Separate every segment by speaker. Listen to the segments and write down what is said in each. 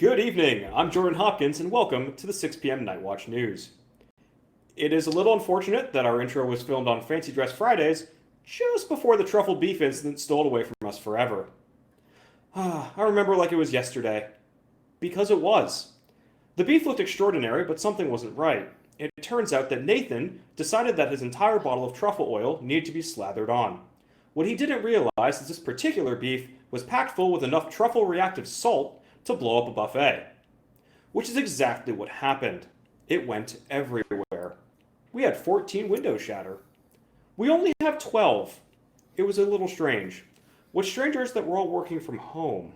Speaker 1: Good evening. I'm Jordan Hopkins, and welcome to the 6 p.m. Night Watch News. It is a little unfortunate that our intro was filmed on Fancy Dress Fridays just before the truffle beef incident stole away from us forever. I remember like it was yesterday. Because it was. The beef looked extraordinary, but something wasn't right. It turns out that Nathan decided that his entire bottle of truffle oil needed to be slathered on. What he didn't realize is this particular beef was packed full with enough truffle reactive salt to blow up a buffet. Which is exactly what happened. It went everywhere. We had 14 windows shatter. We only have 12. It was a little strange. What's stranger is that we're all working from home.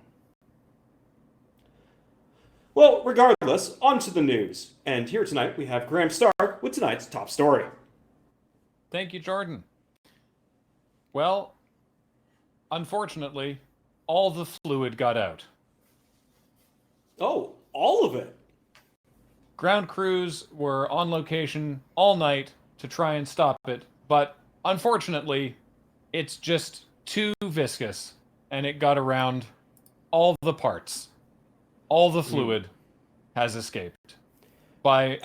Speaker 1: Well, regardless, on to the news. And here tonight we have Graham Stark with tonight's top story.
Speaker 2: Thank you, Jordan. Well, unfortunately, all the fluid got out.
Speaker 1: Oh, all of it?
Speaker 2: Ground crews were on location all night to try and stop it, but unfortunately, it's just too viscous, and it got around all the parts. All the fluid has escaped. By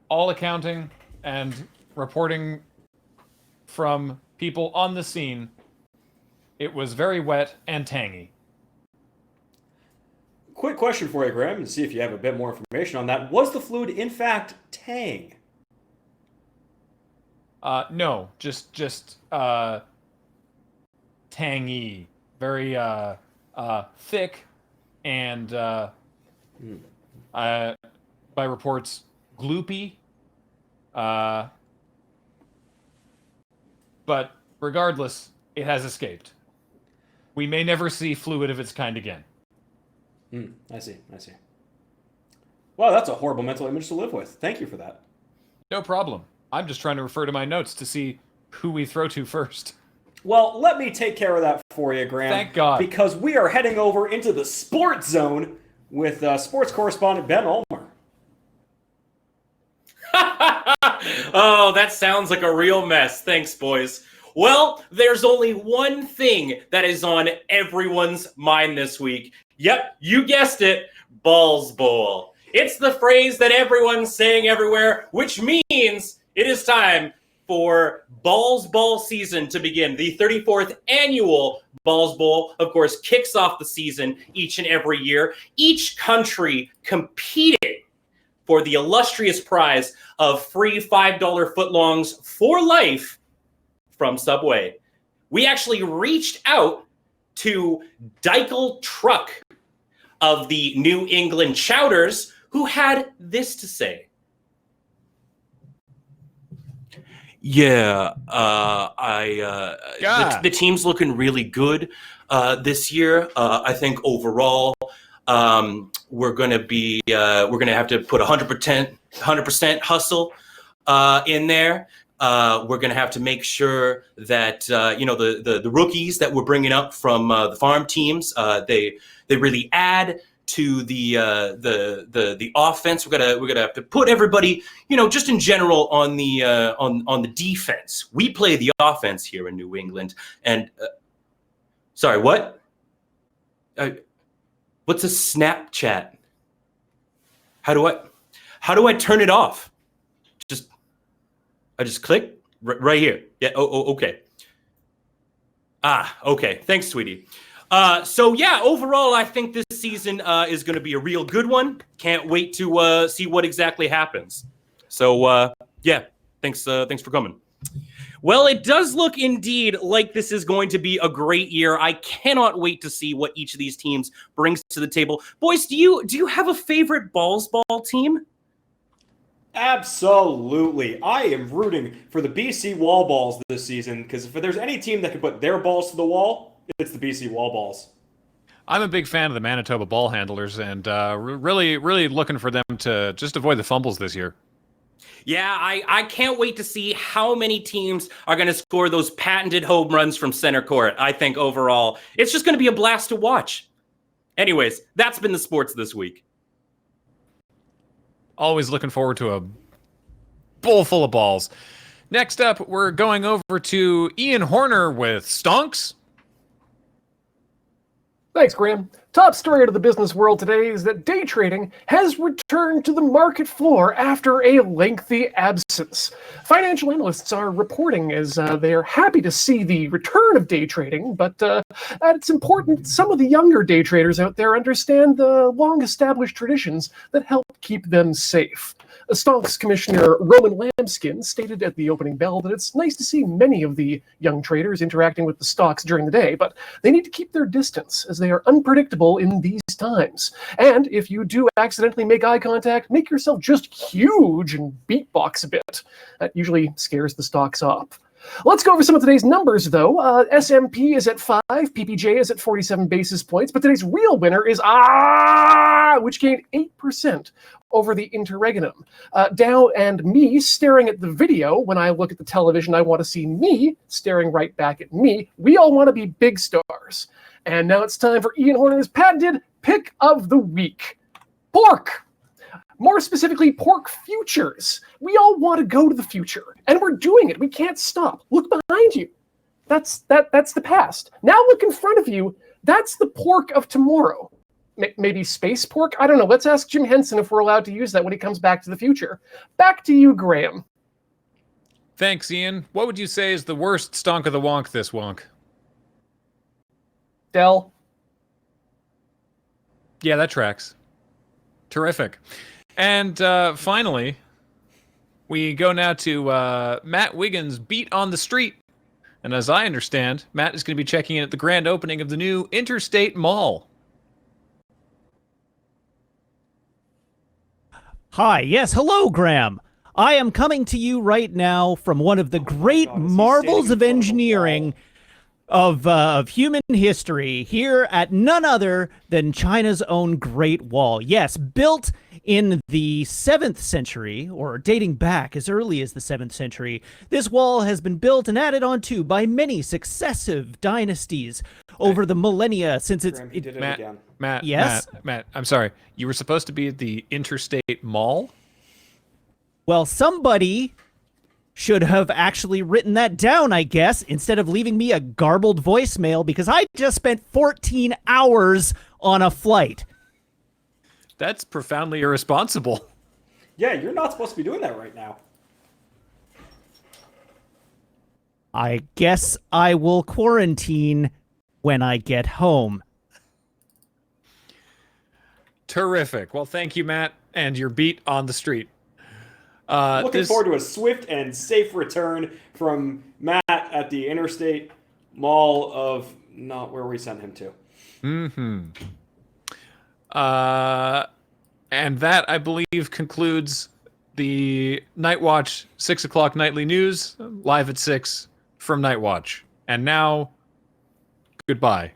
Speaker 2: all accounting and reporting from people on the scene, it was very wet and tangy.
Speaker 1: Quick question for you, Graham, and see if you have a bit more information on that. Was the fluid, in fact, tang?
Speaker 2: No, just tangy, very thick, and by reports, gloopy. But regardless, it has escaped. We may never see fluid of its kind again.
Speaker 1: I see. Well, that's a horrible mental image to live with. Thank you for that.
Speaker 2: No problem. I'm just trying to refer to my notes to see who we throw to first.
Speaker 1: Well, let me take care of that for you, Graham.
Speaker 2: Thank God.
Speaker 1: Because we are heading over into the sports zone with sports correspondent Ben Ulmer.
Speaker 3: Oh, that sounds like a real mess. Thanks, boys. Well, there's only one thing that is on everyone's mind this week. Yep, you guessed it, Balls Bowl. It's the phrase that everyone's saying everywhere, which means it is time for Balls Ball season to begin. The 34th annual Balls Bowl, of course, kicks off the season each and every year. Each country competing for the illustrious prize of free $5 footlongs for life from Subway. We actually reached out to Deichel Truck of the New England Chowders, who had this to say. Yeah, the team's looking really good this year. I think overall, we're gonna have to put 100% hustle in there. We're going to have to make sure that the rookies that we're bringing up from the farm teams, they really add to the offense. We're gonna have to put everybody, just in general on the defense. We play the offense here in New England. And sorry, what? What's a Snapchat? How do I turn it off? I just click right here. Yeah. Oh, okay. Okay. Thanks, sweetie. So yeah, overall, I think this season is going to be a real good one. Can't wait to see what exactly happens. So yeah, thanks for coming. Well, it does look indeed like this is going to be a great year. I cannot wait to see what each of these teams brings to the table. Boys, do you have a favorite Balls Ball team?
Speaker 1: Absolutely. I am rooting for the BC Wall Balls this season because if there's any team that can put their balls to the wall, it's the BC Wall Balls.
Speaker 2: I'm a big fan of the Manitoba ball handlers and really looking for them to just avoid the fumbles this year.
Speaker 3: Yeah, I can't wait to see how many teams are going to score those patented home runs from center court. I think overall, it's just going to be a blast to watch. Anyways, that's been the sports this week.
Speaker 2: Always looking forward to a bowl full of balls. Next up, we're going over to Ian Horner with Stonks.
Speaker 4: Thanks, Graham. Top story out of the business world today is that day trading has returned to the market floor after a lengthy absence. Financial analysts are reporting as they are happy to see the return of day trading, but it's important some of the younger day traders out there understand the long-established traditions that help keep them safe. Stonks Commissioner Roman Lambskin stated at the opening bell that it's nice to see many of the young traders interacting with the stocks during the day, but they need to keep their distance as they are unpredictable in these times. And if you do accidentally make eye contact, make yourself just huge and beatbox a bit. That usually scares the stocks off. Let's go over some of today's numbers, though. S&P is at 5, PPJ is at 47 basis points, but today's real winner is which gained 8% over the interregnum. Dow and me staring at the video. When I look at the television, I want to see me staring right back at me. We all want to be big stars. And now it's time for Ian Horner's patented pick of the week. Pork! More specifically, pork futures. We all want to go to the future, and we're doing it. We can't stop. Look behind you. That's the past. Now look in front of you. That's the pork of tomorrow. Maybe space pork? I don't know. Let's ask Jim Henson if we're allowed to use that when he comes back to the future. Back to you, Graham.
Speaker 2: Thanks, Ian. What would you say is the worst stonk of the wonk this wonk?
Speaker 4: Dell.
Speaker 2: Yeah, that tracks. Terrific. And finally, we go now to Matt Wiggins' Beat on the Street. And as I understand, Matt is going to be checking in at the grand opening of the new Interstate Mall.
Speaker 5: Hi, yes, hello, Graham. I am coming to you right now from one of the great marvels of engineering of human history here at none other than China's own Great Wall. Yes, built in the 7th century, or dating back as early as the 7th century, this wall has been built and added onto by many successive dynasties over the millennia since it's...
Speaker 2: Matt,
Speaker 5: yes?
Speaker 2: Matt, I'm sorry. You were supposed to be at the Interstate Mall?
Speaker 5: Well, somebody should have actually written that down, I guess, instead of leaving me a garbled voicemail, because I just spent 14 hours on a flight.
Speaker 2: That's profoundly irresponsible.
Speaker 1: Yeah, you're not supposed to be doing that right now.
Speaker 5: I guess I will quarantine when I get home.
Speaker 2: Terrific. Well, thank you, Matt, and your beat on the street.
Speaker 1: Looking forward to a swift and safe return from Matt at the Interstate Mall of not where we sent him to.
Speaker 2: Mm-hmm. And that, I believe, concludes the Night Watch 6 o'clock nightly news, live at 6 from Night Watch. And now, goodbye.